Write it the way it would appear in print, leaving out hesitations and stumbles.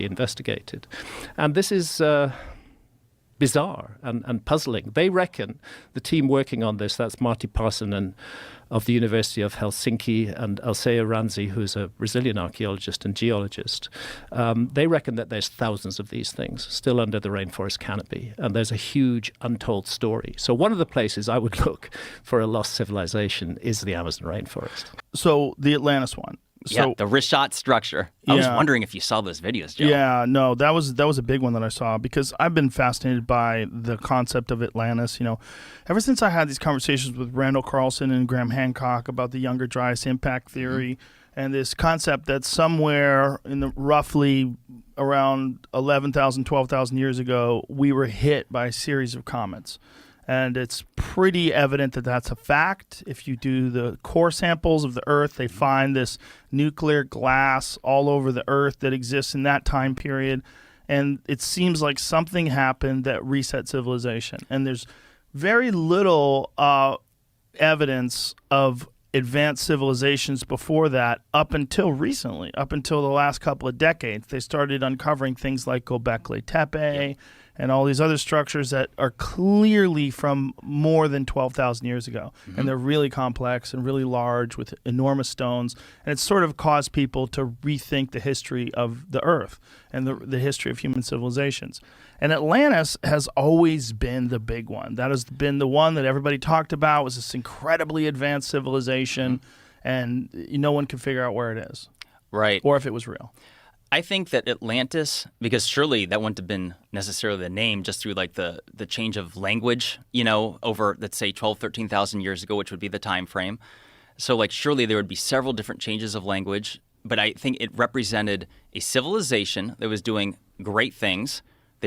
investigated. And this is bizarre and puzzling. They reckon, the team working on this, that's Marty Parsonen of the University of Helsinki and Alcea Ranzi, who's a Brazilian archaeologist and geologist, they reckon that there's thousands of these things still under the rainforest canopy, and there's a huge untold story. So one of the places I would look for a lost civilization is the Amazon rainforest. So the Atlantis one. Yeah, the Rishat structure. I was wondering if you saw those videos, Joe. Yeah, no, that was a big one that I saw, because I've been fascinated by the concept of Atlantis. You know, ever since I had these conversations with Randall Carlson and Graham Hancock about the Younger Dryas impact theory, and this concept that somewhere in the roughly around 11,000, 12,000 years ago, we were hit by a series of comets. And it's pretty evident that that's a fact. If you do the core samples of the Earth, they find this nuclear glass all over the Earth that exists in that time period. And it seems like something happened that reset civilization. And there's very little evidence of advanced civilizations before that up until recently, up until the last couple of decades. They started uncovering things like Göbekli Tepe and all these other structures that are clearly from more than 12,000 years ago. And they're really complex and really large with enormous stones. And it's sort of caused people to rethink the history of the Earth and the history of human civilizations. And Atlantis has always been the big one. That has been the one that everybody talked about, was this incredibly advanced civilization, and no one can figure out where it is. Right. Or if it was real. I think that Atlantis, because surely that wouldn't have been necessarily the name just through like the change of language, you know, over, let's say, 12, 13,000 years ago, which would be the time frame. So like surely there would be several different changes of language, but I think it represented a civilization that was doing great things,